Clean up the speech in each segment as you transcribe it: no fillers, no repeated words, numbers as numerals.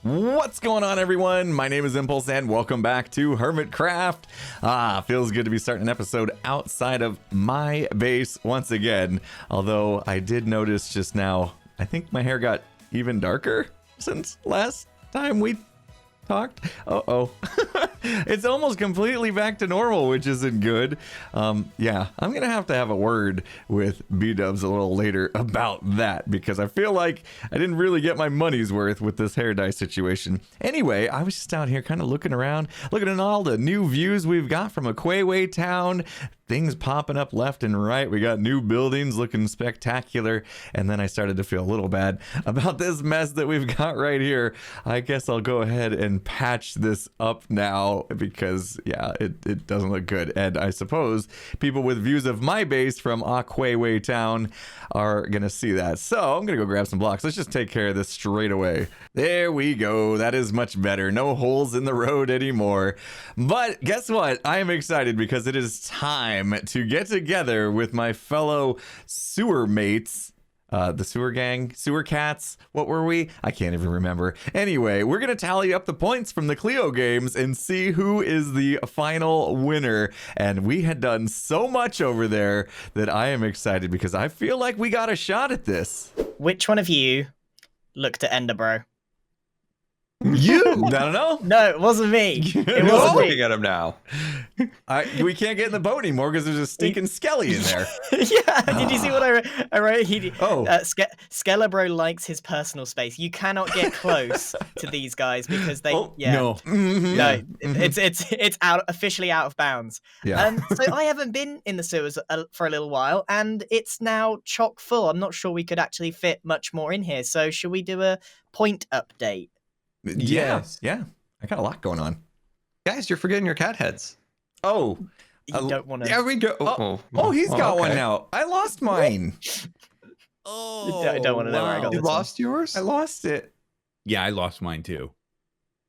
What's going on, everyone? My name is Impulse and welcome back to Hermitcraft. Feels good to be starting an episode outside of my base once again. Although I did notice just now, I think my hair got even darker since last time we talked. It's almost completely back to normal, which isn't good. Yeah, I'm gonna have to have a word with Bdubs a little later about that, because I feel like I didn't really get my money's worth with this hair dye situation. Anyway, I was just out here kind of looking around, looking at all the new views we've got from Aquayway Town. Things popping up left and right. We got new buildings looking spectacular. And then I started to feel a little bad about this mess that we've got right here. I guess I'll go ahead and patch this up now because, yeah, it doesn't look good. And I suppose people with views of my base from Aquayway Town are going to see that. So I'm going to go grab some blocks. Let's just take care of this straight away. There we go. That is much better. No holes in the road anymore. But guess what? I am excited because it is time to get together with my fellow sewer mates, the sewer gang, sewer cats. What were we? I can't even remember. Anyway, we're gonna tally up the points from the Cleo games and see who is the final winner. And we had done so much over there that I am excited because I feel like we got a shot at this. Which one of you looked at Enderbro? You? I don't know. No, it wasn't me. It I'm wasn't me. looking at him now. We can't get in the boat anymore because there's a stinking skelly in there. Yeah, did you see what I wrote? Skelebro likes his personal space. You cannot get close to these guys because they. No. No, it's officially out of bounds. Yeah. So I haven't been in the sewers for a little while, and it's now chock full. I'm not sure we could actually fit much more in here. So should we do a point update? Yes. Yeah. I got a lot going on. Guys, you're forgetting your cat heads. Oh. You don't want to. There we go. He's got one okay. now. I lost mine. I don't want to know where I got You this one. lost yours? I lost it. Yeah, I lost mine too.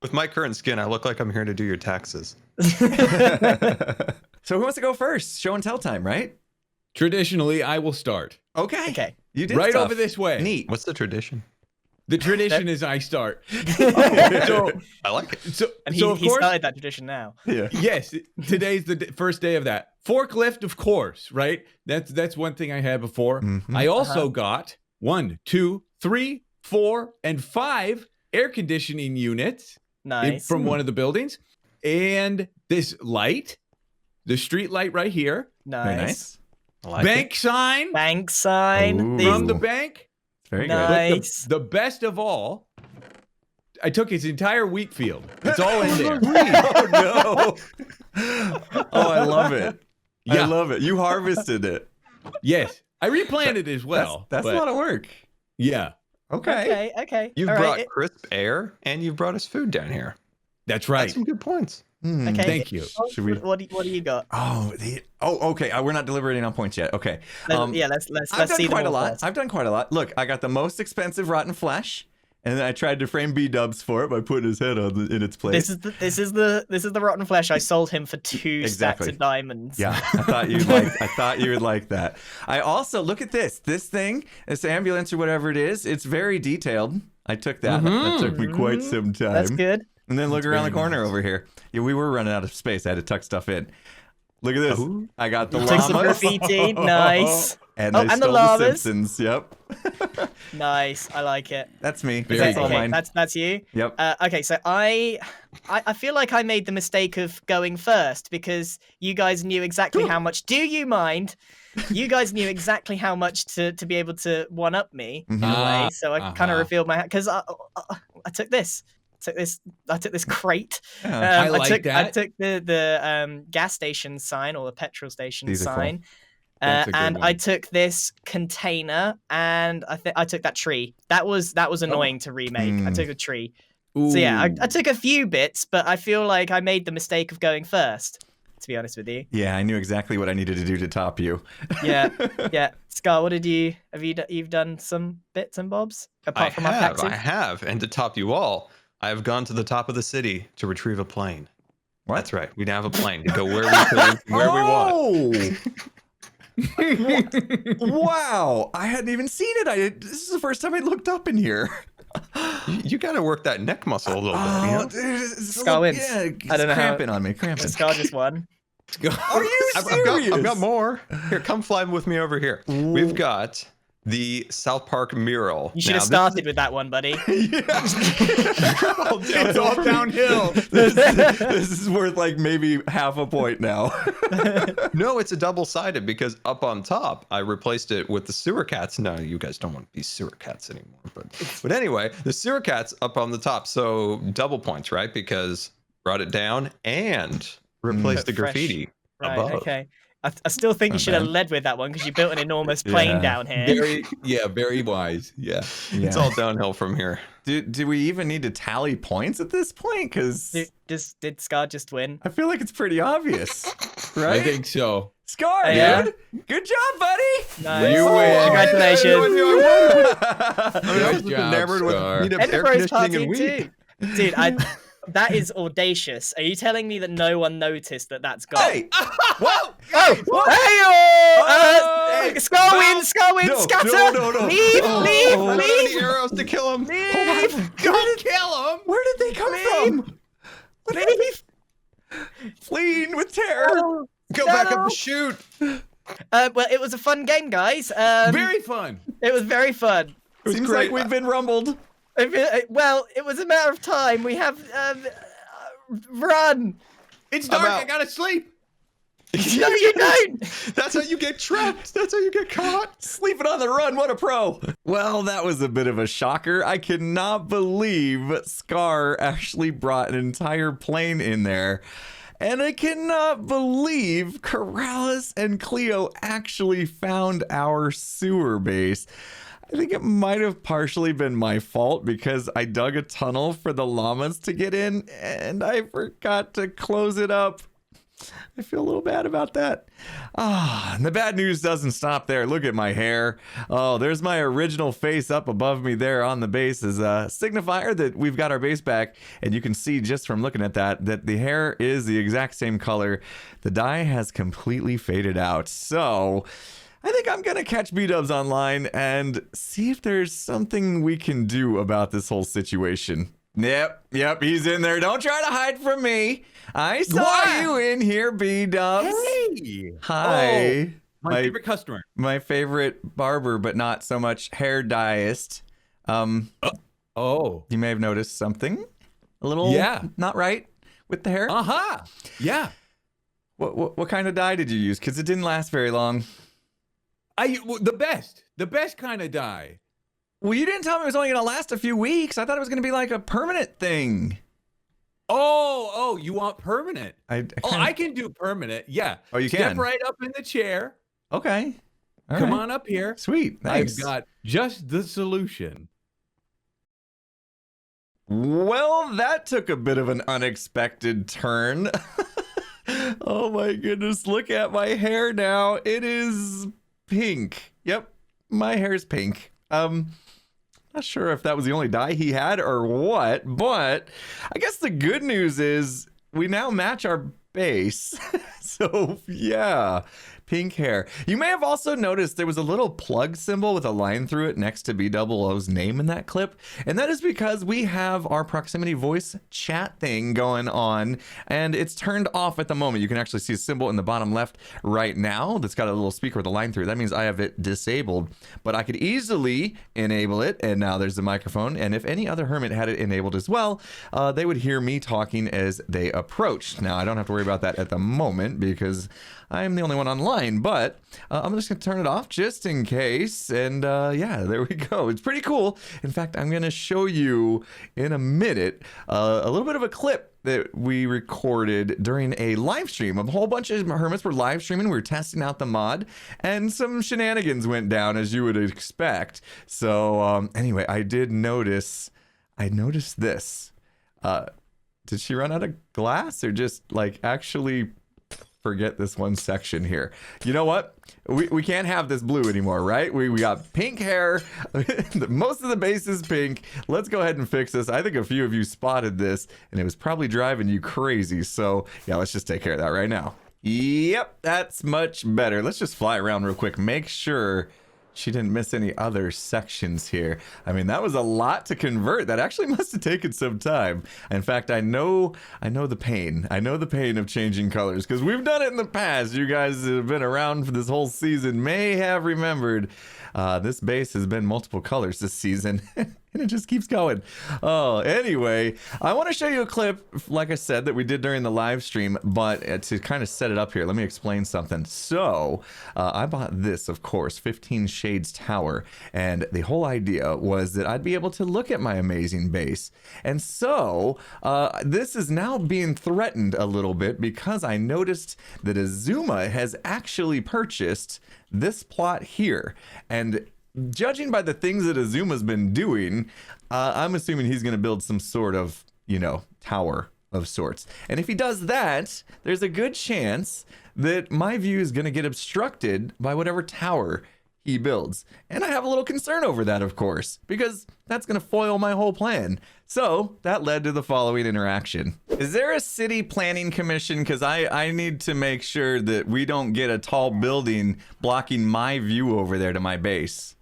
With my current skin, I look like I'm here to do your taxes. So who wants to go first? Show and tell time, right? Traditionally, I will start. Okay. You did Right stuff. over this way. Neat. What's the tradition? The tradition is I start. So I like it. So And of he course, started that tradition now. Yeah. yes, today's the first day of that. Forklift, of course, right? That's one thing I had before. Mhm. I also got 1, 2, 3, 4, and 5 air conditioning units Nice. from one of the buildings. And this light, the street light right here. Very Nice. nice. I like Bank sign Bank sign. Ooh. from the bank. Very Nice. good. Nice. The best of all, I took his entire wheat field. It's all in there. Oh no. Oh, I love it. I Yeah. love it. You harvested it. Yes, I replanted as well. That's a but lot of work. yeah, Okay. Okay. You've All brought right. crisp air and you've brought us food down here. that's That's right. some good points. Okay. Thank you. Should we- What do you got? Okay. We're not deliberating on points yet. Okay. Let's I've done see quite a them all lot. first. I've done quite a lot. Look, I got the most expensive rotten flesh, and then I tried to frame Bdubs for it by putting his head in its place. This is the rotten flesh I sold him for 2 stacks Exactly. of diamonds. Yeah, I thought you would like that. I also look at this thing, this ambulance or whatever it is. It's very detailed. I took that. That took me quite some time. That's good. And then look around the very corner nice. over here. Yeah, we were running out of space. I had to tuck stuff in. Look at this. Ooh. I got the You took some llamas. graffiti. Nice. And Oh, I and the stole the llamas. Simpsons. Yep. Nice. I like it. That's me. Very That's all good. mine. That's you. Yep. Okay, so I feel like I made the mistake of going first because you guys knew exactly how much. Do you mind? You guys knew exactly how much to be able to one up me in a way, so I kind of revealed my because I took this. I took this crate. Yeah. I like that. I took the gas station sign or the petrol station These are cool. sign. That's a good And one. I took this container, and I took that tree. That was annoying to remake. I took a tree. So yeah, I took a few bits, but I feel like I made the mistake of going first. To be honest with you. Yeah, I knew exactly what I needed to do to top you. Yeah. Scar, what did you have? You've done some bits and bobs apart from our I taxes. have. And to top you all, I have gone to the top of the city to retrieve a plane. What? That's right. We now have a plane to go where we could, where we want. Wow, I hadn't even seen it. This is the first time I looked up in here. You got to work that neck muscle a little bit. You know? Dude, it's Scar wins. Yeah, I don't know how- cramping on me, cramping. Scar just won. Are you serious? I've got more. Here, come fly with me over here. We've got the South Park mural. You should Now, have started with that one, buddy. It's all downhill. This is worth like maybe half a point now. No, it's a double-sided because up on top, I replaced it with the sewer cats. No, you guys don't want to be sewer cats anymore. But anyway, the sewer cats up on the top. So double points, right? Because brought it down and replaced the Fresh. graffiti Right, above. okay. I still think you should have led with that one because you built an enormous plane Yeah. down here. Very wise. Yeah. It's all downhill from here. Do we even need to tally points at this point? Because Did Scar just win? I feel like it's pretty obvious, right? I think so. Scar, Yeah. dude. Good job, buddy. Nice. You win. Congratulations. I mean, I was Good job, enamored with Scar. need of air Edinburgh's conditioning and partying weed. too. Dude, that is audacious. Are you telling me that no one noticed that that's gone? Hey, whoa! Oh! Hey, Scar wins! Scar wins! No, Scatter! no. Leave! Oh, leave! I don't have leave! any arrows to kill him. Leave! Don't kill him. Where did they come from? Leave! Fleeing with terror. Go back up and shoot. Well, it was a fun game, guys. Very fun. It was very fun. was Seems great. like we've been rumbled. Well, it was a matter of time. We have run. It's dark. out. I gotta sleep. No, you don't. That's how you get trapped. That's how you get caught. Sleeping on the run, what a pro. Well, that was a bit of a shocker. I cannot believe Scar actually brought an entire plane in there. And I cannot believe Keralis and Cleo actually found our sewer base. I think it might have partially been my fault because I dug a tunnel for the llamas to get in and I forgot to close it up. I feel a little bad about that. And the bad news doesn't stop there. Look at my hair. Oh, there's my original face up above me there on the base as a signifier that we've got our base back. And you can see just from looking at that the hair is the exact same color. The dye has completely faded out. So I think I'm going to catch Bdubs online and see if there's something we can do about this whole situation. Yep, he's in there. Don't try to hide from me. I saw What? you in here, Bdubs. Hey. Hi. My favorite customer. My favorite barber, but not so much hair dyeist. Oh. You may have noticed something a little not right with the hair. Uh-huh. Yeah. What kind of dye did you use? Because it didn't last very long. The best kind of dye. Well, you didn't tell me it was only going to last a few weeks. I thought it was going to be like a permanent thing. Oh, you want permanent? I can do permanent. Yeah. Oh, you Step can? right up in the chair. Okay. All Come right. on up here. Sweet. Thanks. I've got just the solution. Well, that took a bit of an unexpected turn. Oh my goodness, look at my hair now. It is pink. Yep, my hair's pink. Not sure if that was the only dye he had or what, but I guess the good news is we now match our base. So yeah, pink hair. You may have also noticed there was a little plug symbol with a line through it next to BWL's name in that clip. And that is because we have our proximity voice chat thing going on and it's turned off at the moment. You can actually see a symbol in the bottom left right now that's got a little speaker with a line through it. That means I have it disabled, but I could easily enable it. And now there's the microphone. And if any other hermit had it enabled as well, they would hear me talking as they approach. Now I don't have to worry about that at the moment because I'm the only one online, but I'm just gonna turn it off just in case. And yeah, there we go. It's pretty cool. In fact, I'm gonna show you in a minute a little bit of a clip that we recorded during a live stream. A whole bunch of hermits were live streaming. We were testing out the mod and some shenanigans went down as you would expect. So anyway, I noticed this. Did she run out of glass or just like actually forget this one section here? You know what? We can't have this blue anymore, right? We got pink hair. Most of the base is pink. Let's go ahead and fix this. I think a few of you spotted this and it was probably driving you crazy. So yeah, let's just take care of that right now. Yep, that's much better. Let's just fly around real quick. Make sure she didn't miss any other sections here. I mean, that was a lot to convert. That actually must have taken some time. In fact, I know the pain. I know the pain of changing colors because we've done it in the past. You guys that have been around for this whole season may have remembered this base has been multiple colors this season. And it just keeps going. Oh, anyway, I want to show you a clip, like I said, that we did during the live stream, but to kind of set it up here, let me explain something. So, I bought this, of course, 15 Shades Tower, and the whole idea was that I'd be able to look at my amazing base. And so, this is now being threatened a little bit because I noticed that Xisuma has actually purchased this plot here. And judging by the things that Xisuma's been doing, I'm assuming he's going to build some sort of, tower of sorts. And if he does that, there's a good chance that my view is going to get obstructed by whatever tower he builds. And I have a little concern over that, of course, because that's going to foil my whole plan. So that led to the following interaction. Is there a city planning commission? Because I need to make sure that we don't get a tall building blocking my view over there to my base.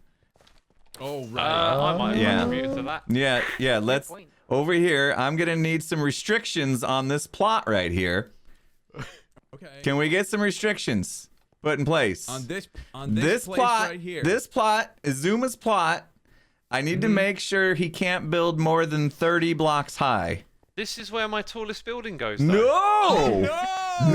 Oh, right. I might contribute to that. Yeah, let's over here. I'm gonna need some restrictions on this plot right here. Okay. Can we get some restrictions put in place? On this place plot right here. This plot is Zuma's plot. I need to make sure he can't build more than 30 blocks high. This is where my tallest building goes, though. No! And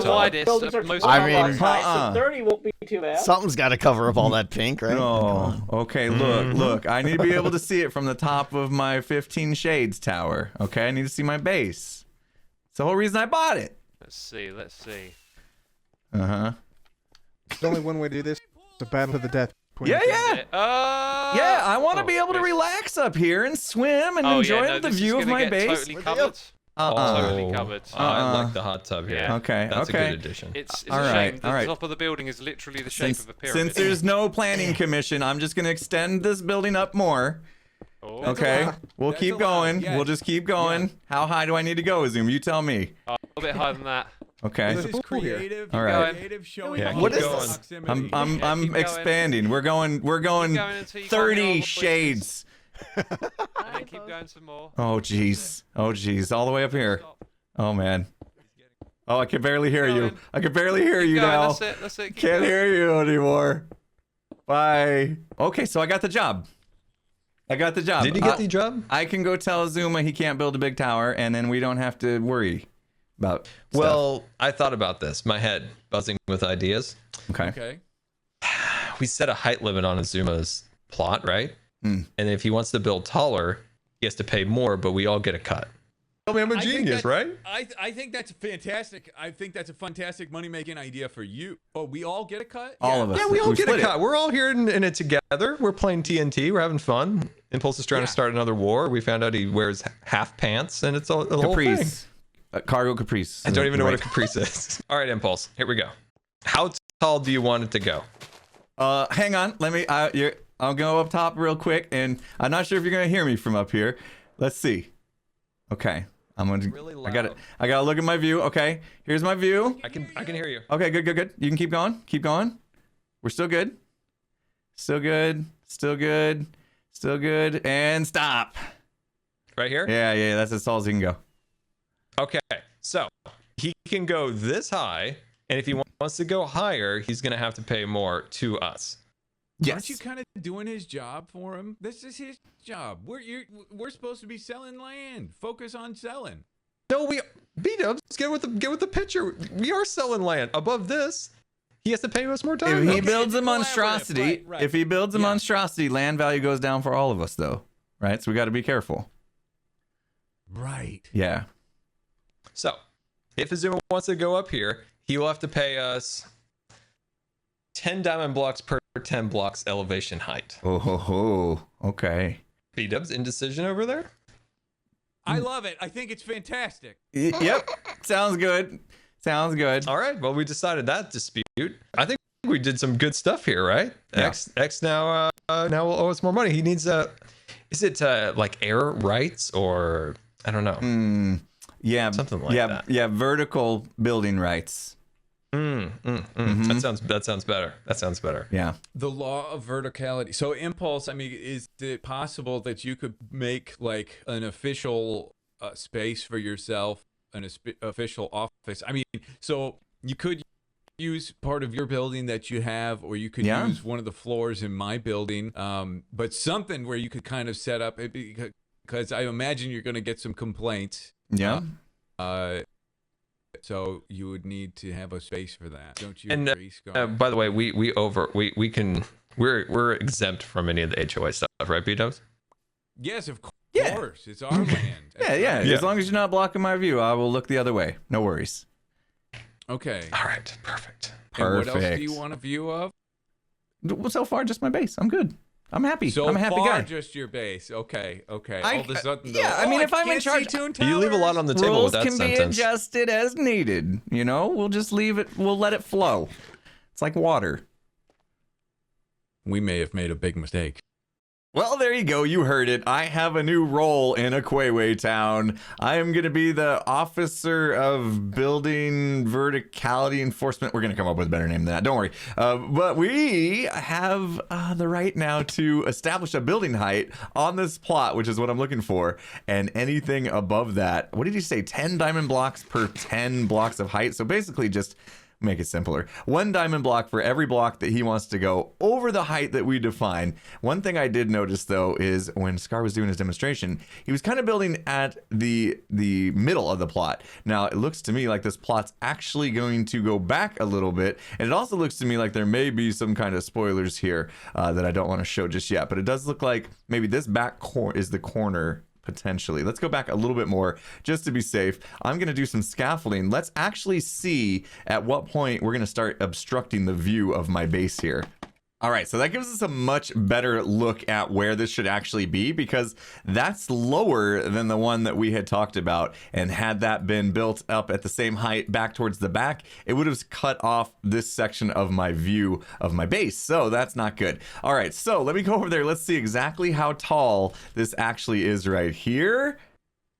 widest, most I mean, so 30 won't be too bad. Something's got to cover up all that pink, right? No. Okay, look. I need to be able to see it from the top of my 15 Shades Tower. Okay, I need to see my base. It's the whole reason I bought it. Let's see. Uh-huh. There's only one way to do this. It's a battle to the death. Yeah. Yeah, I want to be able to yes. relax up here and swim and enjoy the view of my base. Totally covered. Totally covered. I like the hot tub here. Yeah. Okay, That's okay. a good addition. It's All a right, shame. all The right. top of the building is literally the shape of a pyramid. Since there's no planning commission, I'm just going to extend this building up more. Oh. Okay, we'll That's keep allowed, going. yes. We'll just keep going. Yeah. How high do I need to go, Zoom? You tell me. A little bit higher than that. Okay. This is pool here. creative. All right. Creative showing Yeah, off what the is this? proximity. I'm Yeah, keep going. expanding. We're going going until you can't go all 30 the shades. And then keep going some more. Oh jeez. All the way up here. Stop. Oh man. Oh, I can barely hear you. going. I can barely hear Keep you going, now. That's it. Keep Can't going. hear you anymore. Bye. Okay, so I got the job. Did you get the job? I can go tell Xisuma he can't build a big tower, and then we don't have to worry about stuff. Well, I thought about this. My head buzzing with ideas. Okay. Okay. We set a height limit on Azuma's plot, right? Mm. And if he wants to build taller, he has to pay more, but we all get a cut. Tell me I'm a I think genius, that- right? I think that's fantastic. I think that's a fantastic money-making idea for you. Oh, we all get a cut? All of us. Yeah, we all get a split it. cut. We're all here in it together. We're playing TNT. We're having fun. Impulse is trying to start another war. We found out he wears half pants, and it's all the whole thing. Caprice. Cargo caprice. I don't even know what a caprice is. All right, Impulse. Here we go. How tall do you want it to go? Hang on. Let me. I'll go up top real quick, and I'm not sure if you're gonna hear me from up here. Let's see. Okay. I'm gonna. Really I got it. loud. I gotta look at my view. Okay. Here's my view. I can hear you. Okay. Good. You can keep going. Keep going. We're still good. Still good. And stop. Right here? Yeah. That's as tall as you can go. Okay. So he can go this high, and if he wants to go higher, he's going to have to pay more to us. Aren't you kind of doing his job for him? This is his job. We're supposed to be selling land. Focus on selling. No, Bdubs, get with the picture. We are selling land. Above this, he has to pay us more time. If he Okay, builds a collaborative, monstrosity, right. if he builds a Yeah. monstrosity, land value goes down for all of us, though. Right? So we got to be careful. Right. Yeah. So, if Xisuma wants to go up here, he will have to pay us 10 diamond blocks per 10 blocks elevation height. Oh. Okay. Bdubs, indecision over there? I love it. I think it's fantastic. Yep. Sounds good. All right, well, we decided that dispute. I think we did some good stuff here, right? Yeah. X now will owe us more money. He needs is it like air rights or I don't know. Yeah. Something like that. Yeah. Vertical building rights. That sounds better. That sounds better. Yeah. The law of verticality. So impulse, I mean, is it possible that you could make like an official space for yourself, an official office? I mean, so you could use part of your building that you have, or you could use one of the floors in my building, but something where you could kind of set up, because I imagine you're going to get some complaints. Yeah. So you would need to have a space for that, don't you? And agree, Scott? by the way, we're exempt from any of the HOA stuff, right, Bdubs? Yes, of course. Yeah. It's our land. Yeah. As long as you're not blocking my view, I will look the other way. No worries. Okay. All right, perfect. And what else do you want a view of? So far, just my base. I'm good. I'm happy. So I'm a happy far, guy. just your base. Okay. All of a sudden, I mean, if I'm in charge, You leave a lot on the table rules with that can be sentence. adjusted as needed. You know, we'll just leave it. We'll let it flow. It's like water. We may have made a big mistake. Well, there you go. You heard it. I have a new role in Aquayway Town. I am going to be the Officer of Building Verticality Enforcement. We're going to come up with a better name than that. Don't worry. But we have the right now to establish a building height on this plot, which is what I'm looking for. And anything above that, what did you say? 10 diamond blocks per 10 blocks of height. So basically just make it simpler. 1 diamond block for every block that he wants to go over the height that we define. One thing I did notice though is when Scar was doing his demonstration, he was kind of building at the middle of the plot. Now it looks to me like this plot's actually going to go back a little bit, and it also looks to me like there may be some kind of spoilers here that I don't want to show just yet, but it does look like maybe this back is the corner. Potentially. Let's go back a little bit more just to be safe. I'm going to do some scaffolding. Let's actually see at what point we're going to start obstructing the view of my base here. All right, so that gives us a much better look at where this should actually be, because that's lower than the one that we had talked about. And had that been built up at the same height back towards the back, it would have cut off this section of my view of my base. So that's not good. All right, so let me go over there. Let's see exactly how tall this actually is right here.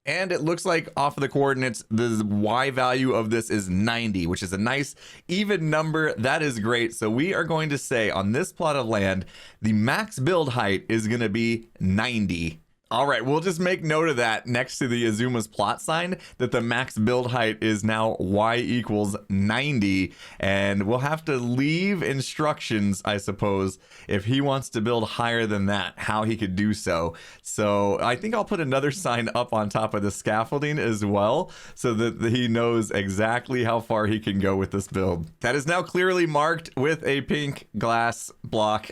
And it looks like off of the coordinates, the Y value of this is 90, which is a nice even number. That is great. So we are going to say on this plot of land, the max build height is going to be 90. All right, we'll just make note of that next to the Xisuma's plot sign, that the max build height is now Y equals 90. And we'll have to leave instructions, I suppose, if he wants to build higher than that, how he could do so. So I think I'll put another sign up on top of the scaffolding as well, so that he knows exactly how far he can go with this build. That is now clearly marked with a pink glass block.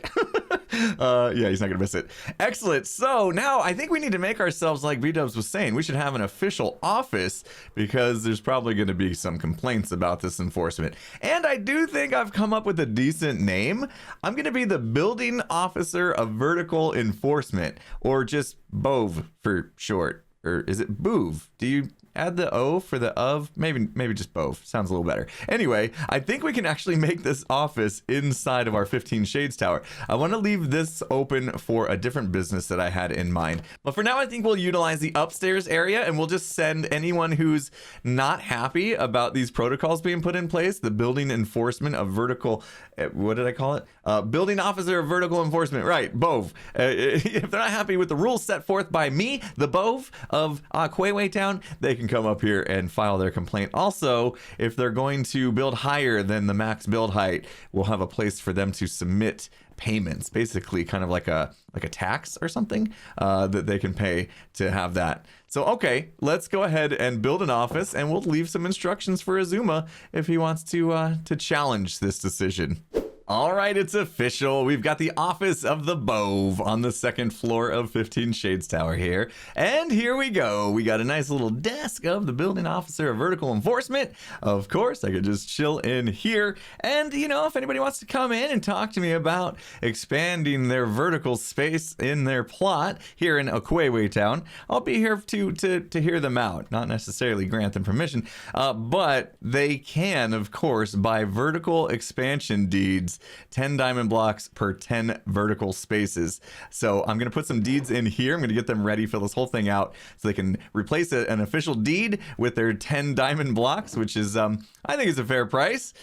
Yeah, he's not gonna miss it. Excellent. So now I think we need to make ourselves, like Bdubs was saying, we should have an official office, because there's probably going to be some complaints about this enforcement. And I do think I've come up with a decent name. I'm going to be the Building Officer of Vertical Enforcement, or just BOV for short. Or is it BOOV? Do you add the O for the of? Maybe just both. Sounds a little better. Anyway, I think we can actually make this office inside of our 15 Shades Tower. I want to leave this open for a different business that I had in mind. But for now, I think we'll utilize the upstairs area, and we'll just send anyone who's not happy about these protocols being put in place, the Building Enforcement of Vertical, what did I call it? Building Officer of Vertical Enforcement, right, BOV. If they're not happy with the rules set forth by me, the BOV of Aquayway Town, they can come up here and file their complaint. Also, if they're going to build higher than the max build height, we'll have a place for them to submit payments, basically kind of like a tax or something that they can pay to have that. So okay, let's go ahead and build an office, and we'll leave some instructions for Xisuma if he wants to challenge this decision. All right, it's official. We've got the office of the BOV on the second floor of 15 Shades Tower here. And here we go. We got a nice little desk of the Building Officer of Vertical Enforcement. Of course, I could just chill in here. And, you know, if anybody wants to come in and talk to me about expanding their vertical space in their plot here in Aquayway Town, I'll be here to hear them out. Not necessarily grant them permission, but they can, of course, buy vertical expansion deeds, 10 diamond blocks per 10 vertical spaces. So I'm going to put some deeds in here. I'm going to get them ready, fill this whole thing out so they can replace an official deed with their 10 diamond blocks, which is, I think is a fair price.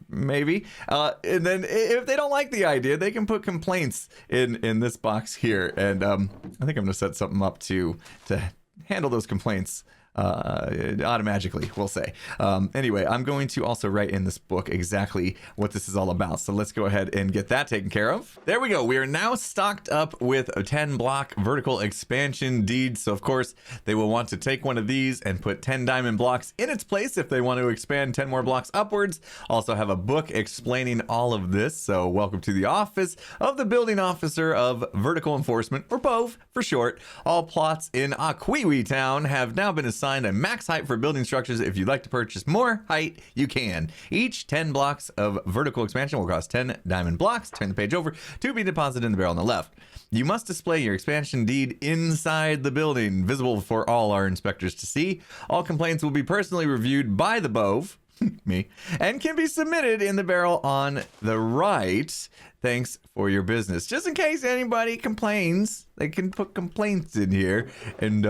maybe. And then if they don't like the idea, they can put complaints in this box here. And I think I'm going to set something up to handle those complaints automatically, we'll say. Anyway, I'm going to also write in this book exactly what this is all about. So let's go ahead and get that taken care of. There we go. We are now stocked up with a 10 block vertical expansion deed. So of course they will want to take one of these and put 10 diamond blocks in its place if they want to expand 10 more blocks upwards. Also have a book explaining all of this. So welcome to the office of the building officer of vertical enforcement, or BOV for short. All plots in Akwiwi town have now been assigned a max height for building structures. If you'd like to purchase more height, you can. Each 10 blocks of vertical expansion will cost 10 diamond blocks. Turn the page over to be deposited in the barrel on the left. You must display your expansion deed inside the building, visible for all our inspectors to see. All complaints will be personally reviewed by the BOV, me, and can be submitted in the barrel on the right. Thanks for your business. Just in case anybody complains, they can put complaints in here. And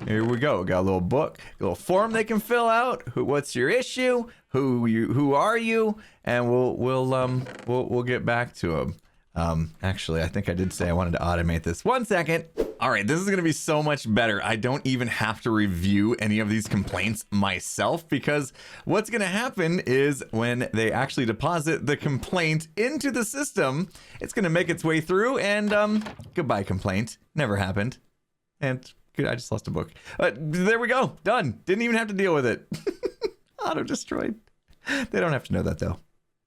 here we go. Got a little book, a little form they can fill out. What's your issue? Who are you? And we'll get back to them. Actually, I think I did say I wanted to automate this. 1 second. All right, this is going to be so much better. I don't even have to review any of these complaints myself, because what's going to happen is when they actually deposit the complaint into the system, it's going to make its way through, and goodbye complaint. Never happened. And good, I just lost a book. There we go. Done. Didn't even have to deal with it. Auto destroyed. They don't have to know that though.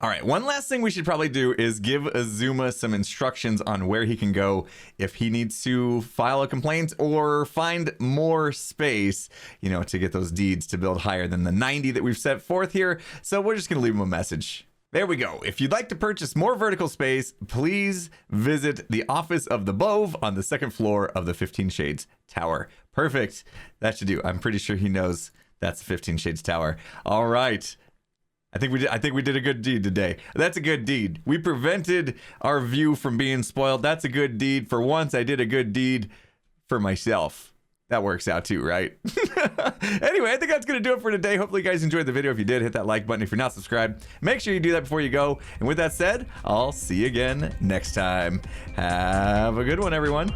All right, one last thing we should probably do is give Xisuma some instructions on where he can go if he needs to file a complaint or find more space, you know, to get those deeds to build higher than the 90 that we've set forth here. So we're just going to leave him a message. There we go. If you'd like to purchase more vertical space, please visit the office of the BOV on the second floor of the 15 Shades Tower. Perfect. That should do. I'm pretty sure he knows that's the 15 Shades Tower. All right. I think we did a good deed today. That's a good deed. We prevented our view from being spoiled. That's a good deed. For once, I did a good deed for myself. That works out too, right? Anyway, I think that's going to do it for today. Hopefully you guys enjoyed the video. If you did, hit that like button. If you're not subscribed, make sure you do that before you go. And with that said, I'll see you again next time. Have a good one, everyone.